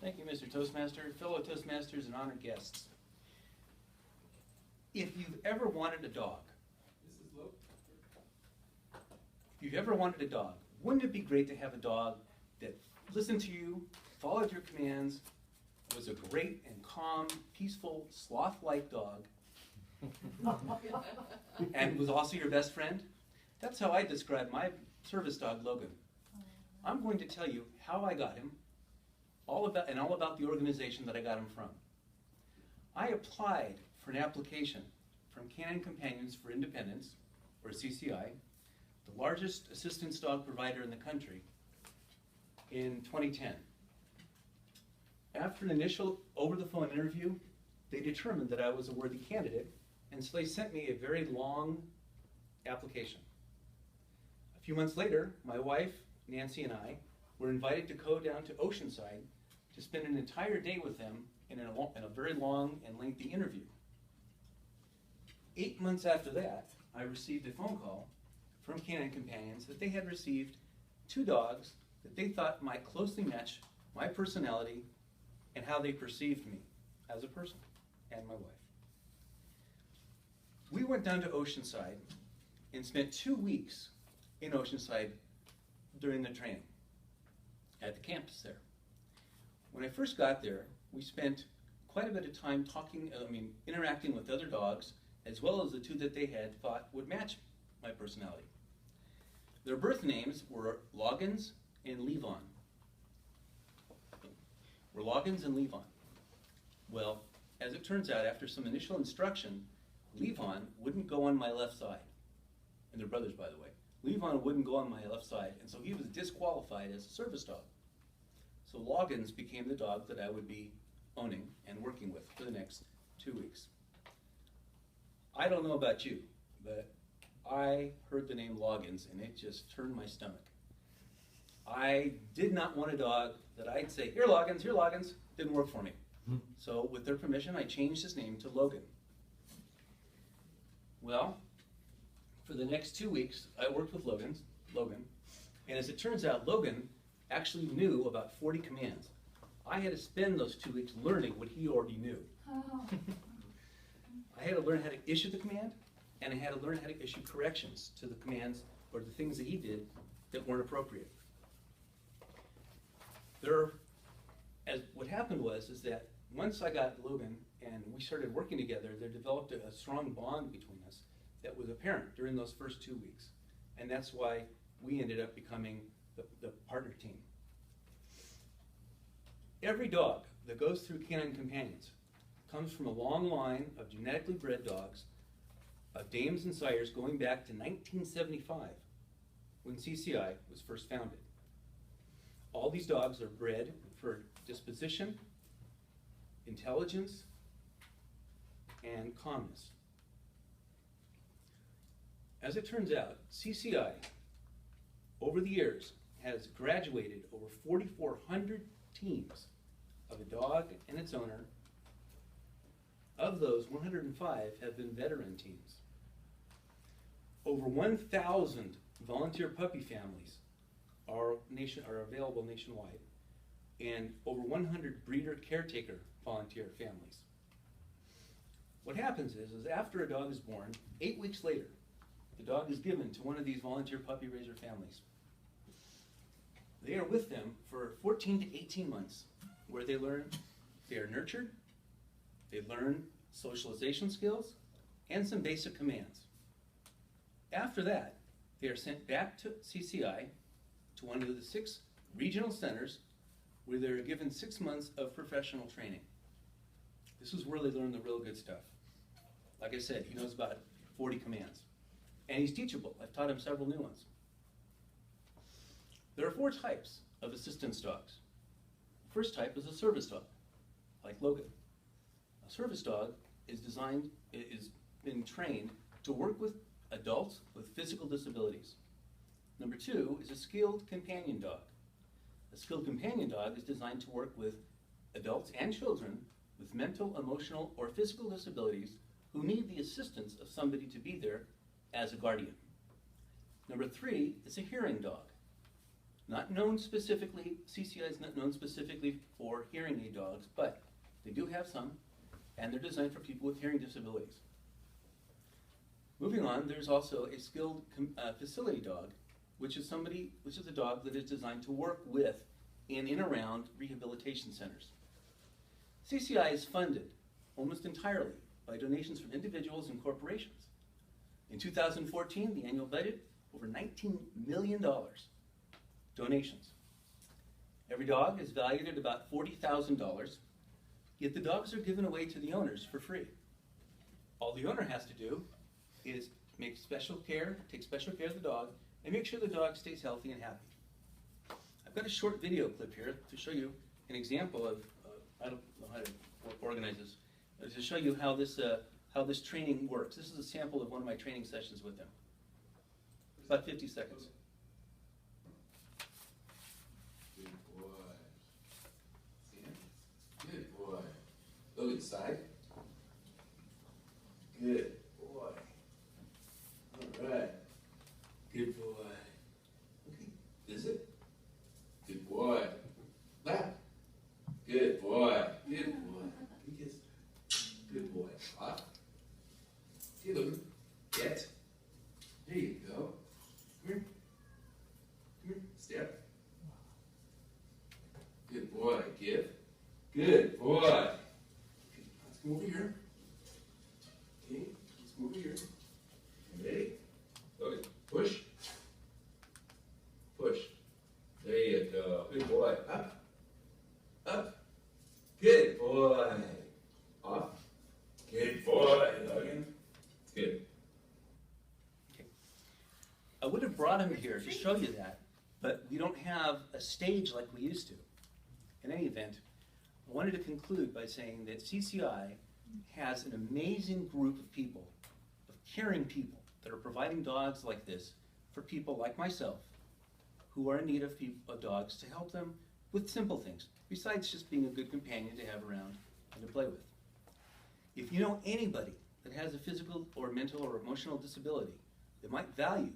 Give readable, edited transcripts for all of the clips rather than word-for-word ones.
Thank you, Mr. Toastmaster, fellow Toastmasters, and honored guests. If you've ever wanted a dog, wouldn't it be great to have a dog that listened to you, followed your commands, was a great and calm, peaceful, sloth-like dog, and was also your best friend? That's how I describe my service dog, Logan. I'm going to tell you how I got him, all about the organization that I got him from. I applied for an application from Canine Companions for Independence, or CCI, the largest assistance dog provider in the country, in 2010. After an initial over-the-phone interview, they determined that I was a worthy candidate, and so they sent me a very long application. A few months later, my wife, Nancy, and I were invited to go down to Oceanside to spend an entire day with them in a very long and lengthy interview. 8 months after that, I received a phone call from Canine Companions that they had received 2 dogs that they thought might closely match my personality and how they perceived me as a person and my wife. We went down to Oceanside and spent 2 weeks in Oceanside during the training at the campus there. When I first got there, we spent quite a bit of time interacting with other dogs, as well as the 2 that they had thought would match my personality. Their birth names were Logan and Levon. Well, as it turns out, after some initial instruction, Levon wouldn't go on my left side. And they're brothers, by the way. Levon wouldn't go on my left side, and so he was disqualified as a service dog. So Logan's became the dog that I would be owning and working with for the next 2 weeks. I don't know about you, but I heard the name Logan's and it just turned my stomach. I did not want a dog that I'd say, here Logan's, here Logan's. Didn't work for me. So with their permission, I changed his name to Logan. Well, for the next 2 weeks, I worked with Logan, and as it turns out, Logan actually knew about 40 commands. I had to spend those 2 weeks learning what he already knew. I had to learn how to issue the command, and I had to learn how to issue corrections to the commands or the things that he did that weren't appropriate. What happened was that once I got Logan and we started working together, there developed a strong bond between us that was apparent during those first 2 weeks. And that's why we ended up becoming the partner team. Every dog that goes through Canine Companions comes from a long line of genetically bred dogs, of dames and sires going back to 1975, when CCI was first founded. All these dogs are bred for disposition, intelligence, and calmness. As it turns out, CCI, over the years, has graduated over 4,400 teams of a dog and its owner. Of those, 105 have been veteran teams. Over 1,000 volunteer puppy families are available nationwide, and over 100 breeder caretaker volunteer families. What happens is after a dog is born, 8 weeks later, the dog is given to one of these volunteer puppy raiser families. They are with them for 14 to 18 months, where they are nurtured, they learn socialization skills, and some basic commands. After that, they are sent back to CCI, to one of the 6 regional centers, where they are given 6 months of professional training. This is where they learn the real good stuff. Like I said, he knows about 40 commands. And he's teachable. I've taught him several new ones. There are 4 types of assistance dogs. The first type is a service dog, like Logan. A service dog is been trained to work with adults with physical disabilities. Number 2 is a skilled companion dog. A skilled companion dog is designed to work with adults and children with mental, emotional, or physical disabilities who need the assistance of somebody to be there as a guardian. Number 3 is a hearing dog. Not known specifically, CCI is not known specifically for hearing aid dogs, but they do have some, and they're designed for people with hearing disabilities. Moving on, there's also a skilled facility dog, which is a dog that is designed to work with in and around rehabilitation centers. CCI is funded almost entirely by donations from individuals and corporations. In 2014, the annual budget, over $19 million donations. Every dog is valued at about $40,000, yet the dogs are given away to the owners for free. All the owner has to do is take special care of the dog, and make sure the dog stays healthy and happy. I've got a short video clip here to show you an example of, I don't know how to organize this, to show you how this training works. This is a sample of one of my training sessions with them. About 50 seconds. Good boy. See him? Good boy. Look inside. Good boy. All right. Good boy. Okay. Visit. Good boy. Lap. Good boy. Good boy. Good kiss. Good boy. Off. Hey, Logan. Get. There you go. Come here. Come here. Step. Good boy. Give. Good boy. Okay, let's come over here. Okay, let's come over here. Ready? Logan, push. Push. There you go. Good boy. Up. Up. Good boy. Off. Good boy. Logan. Good. Okay. I would have brought him here to show you that, but we don't have a stage like we used to. In any event, I wanted to conclude by saying that CCI has an amazing group of people, of caring people, that are providing dogs like this for people like myself who are in need of dogs to help them with simple things, besides just being a good companion to have around and to play with. If you know anybody that has a physical or mental or emotional disability that might that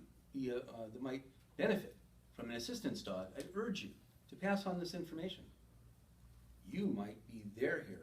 might benefit from an assistance dog, I'd urge you to pass on this information. You might be their hero.